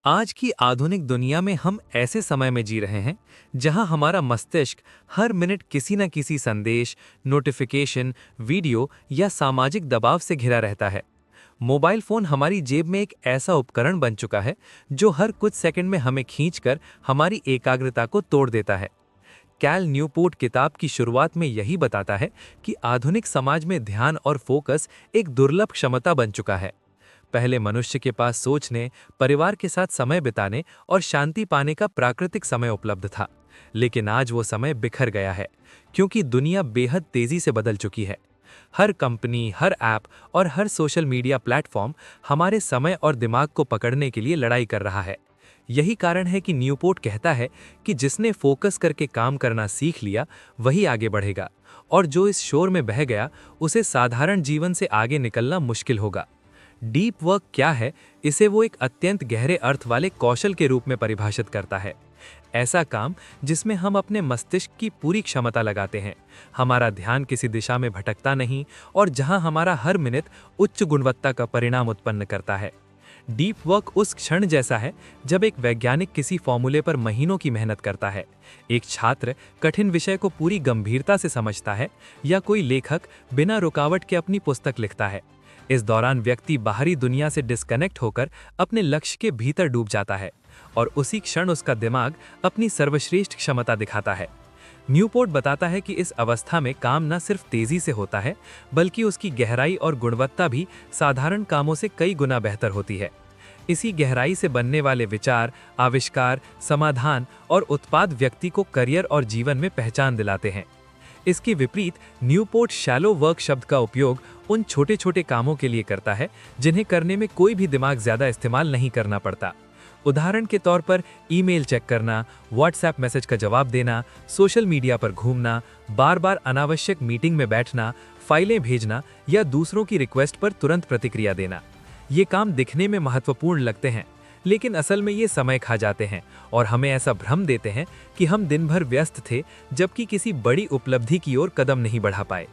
आज की आधुनिक दुनिया में हम ऐसे समय में जी रहे हैं जहां हमारा मस्तिष्क हर मिनट किसी न किसी संदेश, नोटिफिकेशन, वीडियो या सामाजिक दबाव से घिरा रहता है। मोबाइल फोन हमारी जेब में एक ऐसा उपकरण बन चुका है जो हर कुछ सेकंड में हमें खींचकर हमारी एकाग्रता को तोड़ देता है। कैल न्यूपोर्ट किताब की शुरुआत में यही बताता है कि आधुनिक समाज में ध्यान और फोकस एक दुर्लभ क्षमता बन चुका है। पहले मनुष्य के पास सोचने, परिवार के साथ समय बिताने और शांति पाने का प्राकृतिक समय उपलब्ध था। लेकिन आज वो समय बिखर गया है, क्योंकि दुनिया बेहद तेजी से बदल चुकी है। हर कंपनी, हर ऐप और हर सोशल मीडिया प्लेटफॉर्म हमारे समय और दिमाग को पकड़ने के लिए लड़ाई कर रहा है। यही कारण है कि न्यूपोर्ट कहता है कि जिसने फोकस करके काम करना सीख लिया, वही आगे बढ़ेगा, और जो इस शोर में बह गया, उसे साधारण जीवन से आगे निकलना मुश्किल होगा। डीप वर्क क्या है? इसे वो एक अत्यंत गहरे अर्थ वाले कौशल के रूप में परिभाषित करता है। ऐसा काम जिसमें हम अपने मस्तिष्क की पूरी क्षमता लगाते हैं, हमारा ध्यान किसी दिशा में भटकता नहीं, और जहां हमारा हर मिनट उच्च गुणवत्ता का परिणाम उत्पन्न करता है। डीप वर्क उस क्षण जैसा है जब एक वैज्ञानिक किसी फॉर्मूले पर महीनों की मेहनत करता है, एक छात्र कठिन विषय को पूरी गंभीरता से समझता है, या कोई लेखक बिना रुकावट के अपनी पुस्तक लिखता है। इस दौरान व्यक्ति बाहरी दुनिया से डिस्कनेक्ट होकर अपने लक्ष्य के भीतर डूब जाता है, और उसी क्षण उसका दिमाग अपनी सर्वश्रेष्ठ क्षमता दिखाता है। न्यूपोर्ट बताता है कि इस अवस्था में काम न सिर्फ तेजी से होता है, बल्कि उसकी गहराई और गुणवत्ता भी साधारण कामों से कई गुना बेहतर होती है। इसी गहराई से बनने वाले विचार, आविष्कार, समाधान और उत्पाद व्यक्ति को करियर और जीवन में पहचान दिलाते हैं। इसके विपरीत न्यूपोर्ट शैलो वर्क शब्द का उपयोग उन छोटे छोटे कामों के लिए करता है जिन्हें करने में कोई भी दिमाग ज्यादा इस्तेमाल नहीं करना पड़ता। उदाहरण के तौर पर ईमेल चेक करना, व्हाट्सएप मैसेज का जवाब देना, सोशल मीडिया पर घूमना, बार बार अनावश्यक मीटिंग में बैठना, फाइलें भेजना या दूसरों की रिक्वेस्ट पर तुरंत प्रतिक्रिया देना। ये काम दिखने में महत्वपूर्ण लगते हैं, लेकिन असल में ये समय खा जाते हैं और हमें ऐसा भ्रम देते हैं कि हम दिन भर व्यस्त थे, जबकि किसी बड़ी उपलब्धि की ओर कदम नहीं बढ़ा पाए।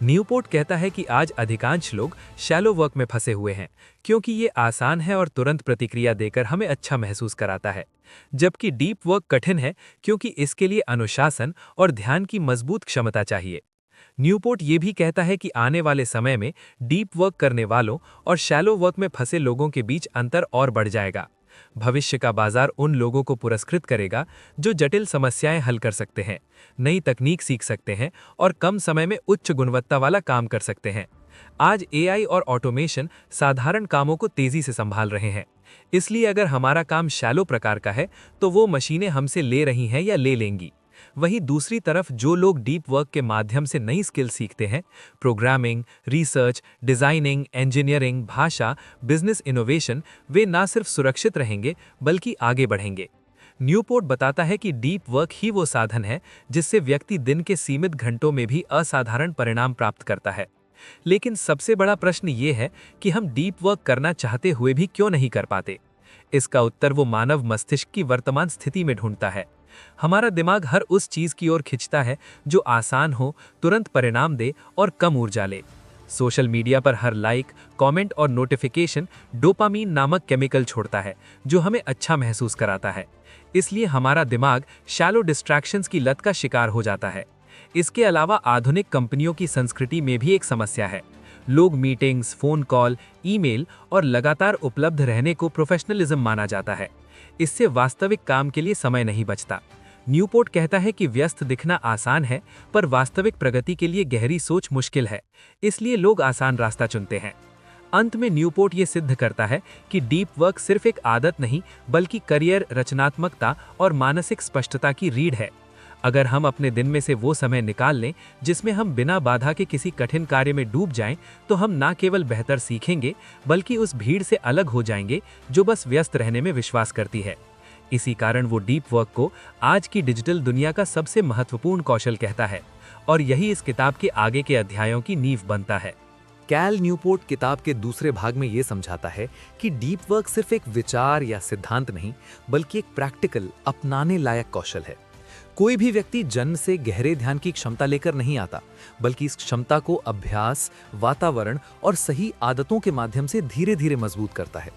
न्यूपोर्ट कहता है कि आज अधिकांश लोग शैलो वर्क में फंसे हुए हैं, क्योंकि ये आसान है और तुरंत प्रतिक्रिया देकर हमें अच्छा महसूस कराता है, जबकि डीप वर्क कठिन है, क्योंकि इसके लिए अनुशासन और ध्यान की मजबूत क्षमता चाहिए। न्यूपोर्ट ये भी कहता है कि आने वाले समय में डीप वर्क करने वालों और शैलो वर्क में फंसे लोगों के बीच अंतर और बढ़ जाएगा। भविष्य का बाजार उन लोगों को पुरस्कृत करेगा जो जटिल समस्याएं हल कर सकते हैं, नई तकनीक सीख सकते हैं और कम समय में उच्च गुणवत्ता वाला काम कर सकते हैं। आज एआई और ऑटोमेशन साधारण कामों को तेजी से संभाल रहे हैं, इसलिए अगर हमारा काम शैलो प्रकार का है, तो वो मशीनें हमसे ले रही हैं या ले लेंगी। वहीं दूसरी तरफ जो लोग डीप वर्क के माध्यम से नई स्किल सीखते हैं, प्रोग्रामिंग, रिसर्च, डिजाइनिंग, इंजीनियरिंग, भाषा, बिजनेस इनोवेशन, वे ना सिर्फ सुरक्षित रहेंगे बल्कि आगे बढ़ेंगे। न्यूपोर्ट बताता है कि डीप वर्क ही वो साधन है जिससे व्यक्ति दिन के सीमित घंटों में भी असाधारण परिणाम प्राप्त करता है। लेकिन सबसे बड़ा प्रश्न ये है कि हम डीप वर्क करना चाहते हुए भी क्यों नहीं कर पाते। इसका उत्तर वो मानव मस्तिष्क की वर्तमान स्थिति में ढूंढता है। हमारा दिमाग हर उस चीज की ओर खिंचता है जो आसान हो, तुरंत परिणाम दे और कम ऊर्जा ले। सोशल मीडिया पर हर लाइक, कमेंट और नोटिफिकेशन डोपामीन नामक केमिकल छोड़ता है, जो हमें अच्छा महसूस कराता है। इसलिए हमारा दिमाग शैलो डिस्ट्रैक्शंस की लत का शिकार हो जाता है। इसके अलावा आधुनिक कंपनियों की संस्कृति में भी एक समस्या है। लोग मीटिंग्स, फोन कॉल, ईमेल और लगातार उपलब्ध रहने को प्रोफेशनलिज्म माना जाता है। इससे वास्तविक काम के लिए समय नहीं बचता। न्यूपोर्ट कहता है कि व्यस्त दिखना आसान है, पर वास्तविक प्रगति के लिए गहरी सोच मुश्किल है, इसलिए लोग आसान रास्ता चुनते हैं। अंत में न्यूपोर्ट ये सिद्ध करता है कि डीप वर्क सिर्फ एक आदत नहीं, बल्कि करियर, रचनात्मकता और मानसिक स्पष्टता की रीढ़ है। अगर हम अपने दिन में से वो समय निकाल लें जिसमें हम बिना बाधा के किसी कठिन कार्य में डूब जाएं, तो हम ना केवल बेहतर सीखेंगे, बल्कि उस भीड़ से अलग हो जाएंगे जो बस व्यस्त रहने में विश्वास करती है। इसी कारण वो डीप वर्क को आज की डिजिटल दुनिया का सबसे महत्वपूर्ण कौशल कहता है, और यही इस किताब के आगे के अध्यायों की नींव बनता है। कैल न्यूपोर्ट किताब के दूसरे भाग में ये समझाता है कि डीप वर्क सिर्फ एक विचार या सिद्धांत नहीं, बल्कि एक प्रैक्टिकल, अपनाने लायक कौशल है। कोई भी व्यक्ति जन्म से गहरे ध्यान की क्षमता लेकर नहीं आता, बल्कि इस क्षमता को अभ्यास, वातावरण और सही आदतों के माध्यम से धीरे धीरे मजबूत करता है।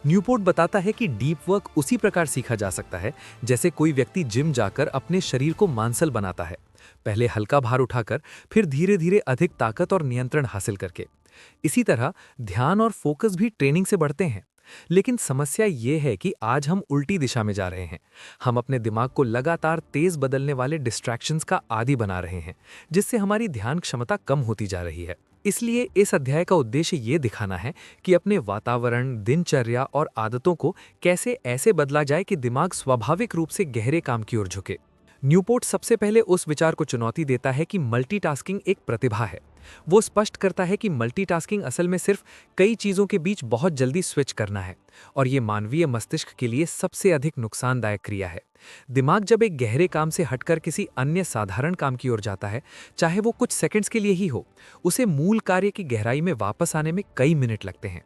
न्यूपोर्ट बताता है कि डीप वर्क उसी प्रकार सीखा जा सकता है जैसे कोई व्यक्ति जिम जाकर अपने शरीर को मांसल बनाता है, पहले हल्का भार उठाकर, फिर धीरे धीरे अधिक ताकत और नियंत्रण हासिल करके। इसी तरह ध्यान और फोकस भी ट्रेनिंग से बढ़ते हैं। लेकिन समस्या ये है कि आज हम उल्टी दिशा में जा रहे हैं। हम अपने दिमाग को लगातार तेज बदलने वाले डिस्ट्रैक्शंस का आदी बना रहे हैं, जिससे हमारी ध्यान क्षमता कम होती जा रही है। इसलिए इस अध्याय का उद्देश्य ये दिखाना है कि अपने वातावरण, दिनचर्या और आदतों को कैसे ऐसे बदला जाए कि दिमाग स्वाभाविक रूप से गहरे काम की ओर झुके। न्यूपोर्ट सबसे पहले उस विचार को चुनौती देता है कि मल्टीटास्किंग एक प्रतिभा है। वो स्पष्ट करता है कि मल्टीटास्किंग असल में सिर्फ कई चीज़ों के बीच बहुत जल्दी स्विच करना है, और ये मानवीय मस्तिष्क के लिए सबसे अधिक नुकसानदायक क्रिया है। दिमाग जब एक गहरे काम से हटकर किसी अन्य साधारण काम की ओर जाता है, चाहे वो कुछ सेकंड्स के लिए ही हो, उसे मूल कार्य की गहराई में वापस आने में कई मिनट लगते हैं।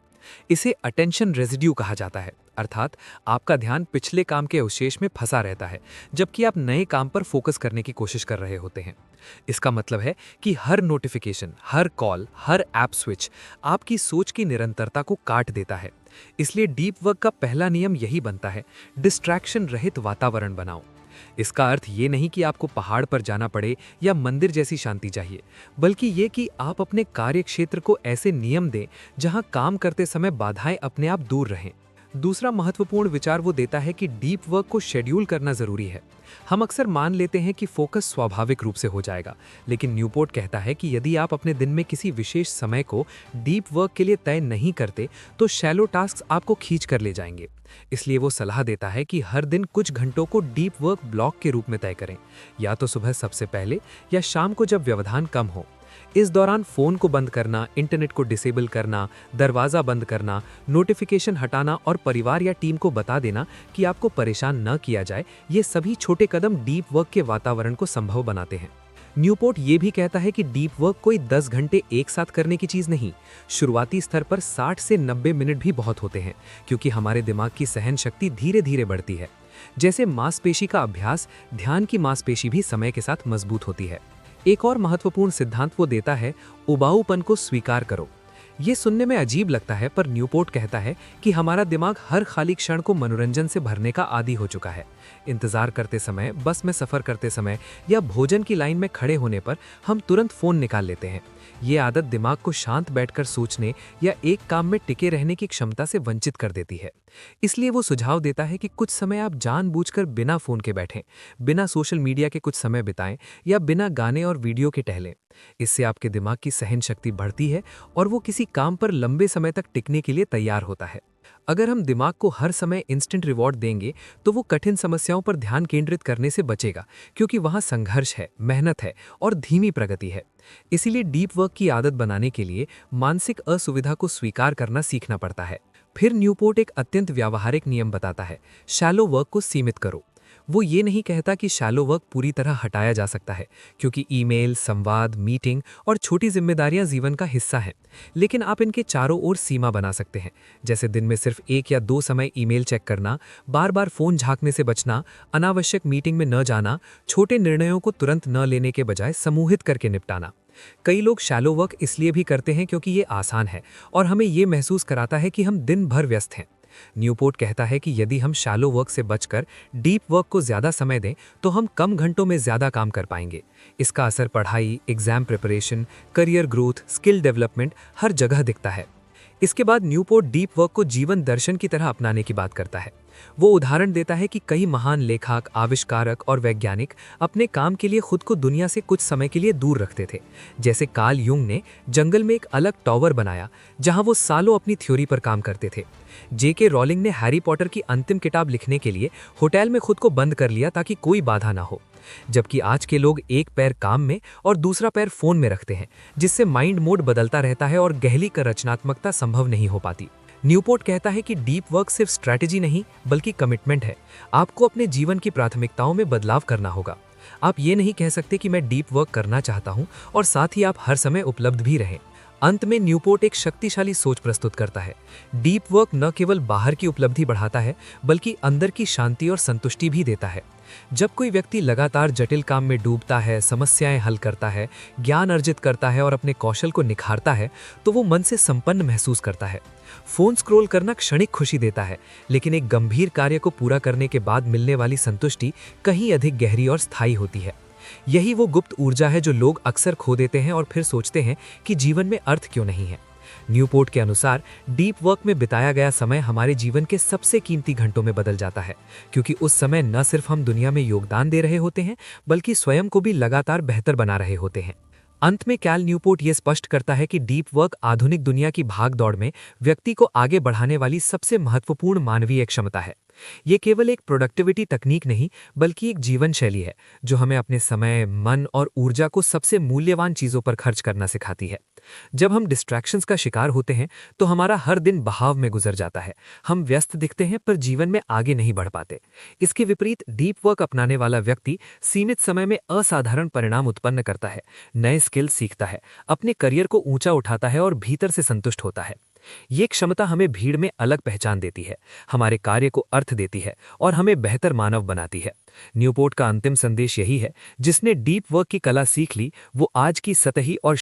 इसे अटेंशन रेजिड्यू कहा जाता है, अर्थात आपका ध्यान पिछले काम के अवशेष में फंसा रहता है जबकि आप नए काम पर फोकस करने की कोशिश कर रहे होते हैं। इसका मतलब है कि हर नोटिफिकेशन, हर कॉल, हर ऐप स्विच आपकी सोच की निरंतरता को काट देता है। इसलिए डीप वर्क का पहला नियम यही बनता है, डिस्ट्रैक्शन रहित वातावरण बनाओ। इसका अर्थ ये नहीं कि आपको पहाड़ पर जाना पड़े या मंदिर जैसी शांति चाहिए, बल्कि ये कि आप अपने कार्य क्षेत्र को ऐसे नियम दें जहां काम करते समय बाधाएं अपने आप दूर रहें। दूसरा महत्वपूर्ण विचार वो देता है कि डीप वर्क को शेड्यूल करना जरूरी है। हम अक्सर मान लेते हैं कि फोकस स्वाभाविक रूप से हो जाएगा, लेकिन न्यूपोर्ट कहता है कि यदि आप अपने दिन में किसी विशेष समय को डीप वर्क के लिए तय नहीं करते तो शैलो टास्क आपको खींच कर ले जाएंगे। इसलिए वो सलाह देता है कि हर दिन कुछ घंटों को डीप वर्क ब्लॉक के रूप में तय करें, या तो सुबह सबसे पहले या शाम को जब व्यवधान कम हो। इस दौरान फोन को बंद करना, इंटरनेट को डिसेबल करना, दरवाजा बंद करना, नोटिफिकेशन हटाना और परिवार या टीम को बता देना कि आपको परेशान न किया जाए, ये सभी छोटे कदम डीप वर्क के वातावरण को संभव बनाते हैं। न्यूपोर्ट ये भी कहता है कि डीप वर्क कोई 10 घंटे एक साथ करने की चीज नहीं। शुरुआती स्तर पर 60 से 90 मिनट भी बहुत होते हैं, क्योंकि हमारे दिमाग की सहन शक्ति धीरे धीरे बढ़ती है। जैसे मांसपेशी का अभ्यास, ध्यान की मांसपेशी भी समय के साथ मजबूत होती है। एक और महत्वपूर्ण सिद्धांत वो देता है, उबाऊपन को स्वीकार करो। ये सुनने में अजीब लगता है, पर न्यूपोर्ट कहता है कि हमारा दिमाग हर खाली क्षण को मनोरंजन से भरने का आदी हो चुका है। इंतजार करते समय, बस में सफर करते समय या भोजन की लाइन में खड़े होने पर हम तुरंत फोन निकाल लेते हैं। ये आदत दिमाग को शांत बैठकर सोचने या एक काम में टिके रहने की क्षमता से वंचित कर देती है। इसलिए वो सुझाव देता है कि कुछ समय आप जानबूझकर बिना फोन के बैठें, बिना सोशल मीडिया के कुछ समय बिताएं या बिना गाने और वीडियो के टहलें। इससे आपके दिमाग की सहन शक्ति बढ़ती है और वो किसी काम पर लंबे समय तक टिकने के लिए तैयार होता है। अगर हम दिमाग को हर समय इंस्टेंट रिवॉर्ड देंगे तो वो कठिन समस्याओं पर ध्यान केंद्रित करने से बचेगा, क्योंकि वहाँ संघर्ष है, मेहनत है और धीमी प्रगति है। इसीलिए डीप वर्क की आदत बनाने के लिए मानसिक असुविधा को स्वीकार करना सीखना पड़ता है। फिर न्यूपोर्ट एक अत्यंत व्यावहारिक नियम बताता है, शैलो वर्क को सीमित करो। वो ये नहीं कहता कि शैलो वर्क पूरी तरह हटाया जा सकता है, क्योंकि ईमेल, संवाद, मीटिंग और छोटी जिम्मेदारियां जीवन का हिस्सा हैं। लेकिन आप इनके चारों ओर सीमा बना सकते हैं, जैसे दिन में सिर्फ 1 या 2 समय ईमेल चेक करना, बार बार फोन झांकने से बचना, अनावश्यक मीटिंग में न जाना, छोटे निर्णयों को तुरंत न लेने के बजाय समूहित करके निपटाना। कई लोग शैलो वर्क इसलिए भी करते हैं क्योंकि ये आसान है और हमें ये महसूस कराता है कि हम दिन भर व्यस्त हैं। न्यूपोर्ट कहता है कि यदि हम शैलो वर्क से बचकर डीप वर्क को ज़्यादा समय दें तो हम कम घंटों में ज़्यादा काम कर पाएंगे। इसका असर पढ़ाई, exam preparation, career growth, skill development हर जगह दिखता है। इसके बाद न्यूपोर्ट डीप वर्क को जीवन दर्शन की तरह अपनाने की बात करता है। वो उदाहरण देता है कि कई महान लेखक, आविष्कारक और वैज्ञानिक अपने काम के लिए खुद को दुनिया से कुछ समय के लिए दूर रखते थे। जैसे कार्ल युंग ने जंगल में एक अलग टॉवर बनाया जहां वो सालों अपनी थ्योरी पर काम करते थे। जेके रॉलिंग ने हैरी पॉटर की अंतिम किताब लिखने के लिए होटल में खुद को बंद कर लिया ताकि कोई बाधा ना हो। जबकि आज के लोग एक पैर काम में और दूसरा पैर फोन में रखते हैं, जिससे माइंड मोड बदलता रहता है और गहरी कर रचनात्मकता संभव नहीं हो पाती। न्यूपोर्ट कहता है कि डीप वर्क सिर्फ स्ट्रैटेजी नहीं बल्कि कमिटमेंट है। आपको अपने जीवन की प्राथमिकताओं में बदलाव करना होगा। आप ये नहीं कह सकते कि मैं डीप वर्क करना चाहता हूं और साथ ही आप हर समय उपलब्ध भी रहें। अंत में न्यूपोर्ट एक शक्तिशाली सोच प्रस्तुत करता है। डीप वर्क न केवल बाहर की उपलब्धि बढ़ाता है, बल्कि अंदर की शांति और संतुष्टि भी देता है। जब कोई व्यक्ति लगातार जटिल काम में डूबता है, समस्याएं हल करता है, ज्ञान अर्जित करता है और अपने कौशल को निखारता है, तो वो मन से संपन्न महसूस करता है। फोन स्क्रॉल करना क्षणिक खुशी देता है, लेकिन एक गंभीर कार्य को पूरा करने के बाद मिलने वाली संतुष्टि कहीं अधिक गहरी और स्थायी होती है। यही वो गुप्त ऊर्जा है जो लोग अक्सर खो देते हैं और फिर सोचते हैं कि जीवन में अर्थ क्यों नहीं है। न्यूपोर्ट के अनुसार डीप वर्क में बिताया गया समय हमारे जीवन के सबसे कीमती घंटों में बदल जाता है, क्योंकि उस समय न सिर्फ हम दुनिया में योगदान दे रहे होते हैं, बल्कि स्वयं को भी लगातार बेहतर बना रहे होते हैं। अंत में कैल न्यूपोर्ट यह स्पष्ट करता है कि डीप वर्क आधुनिक दुनिया की भागदौड़ में व्यक्ति को आगे बढ़ाने वाली सबसे महत्वपूर्ण मानवीय क्षमता है। ये केवल एक प्रोडक्टिविटी तकनीक नहीं, बल्कि एक जीवन शैली है जो हमें अपने समय, मन और ऊर्जा को सबसे मूल्यवान चीजों पर खर्च करना सिखाती है। जब हम डिस्ट्रैक्शंस का शिकार होते हैं तो हमारा हर दिन बहाव में गुजर जाता है। हम व्यस्त दिखते हैं पर जीवन में आगे नहीं बढ़ पाते। इसके विपरीत डीप वर्क अपनाने वाला व्यक्ति सीमित समय में असाधारण परिणाम उत्पन्न करता है, नए स्किल सीखता है, अपने करियर को ऊंचा उठाता है और भीतर से संतुष्ट होता है। ये क्षमता हमें भीड़ में अलग पहचान देती है, हमारे कार्य को अर्थ देती है और हमें बेहतर मानव बनाती है। न्यूपोर्ट का अंतिम संदेश यही है, जिसने डीप वर्क की कला सीख ली, वो आज की सतही और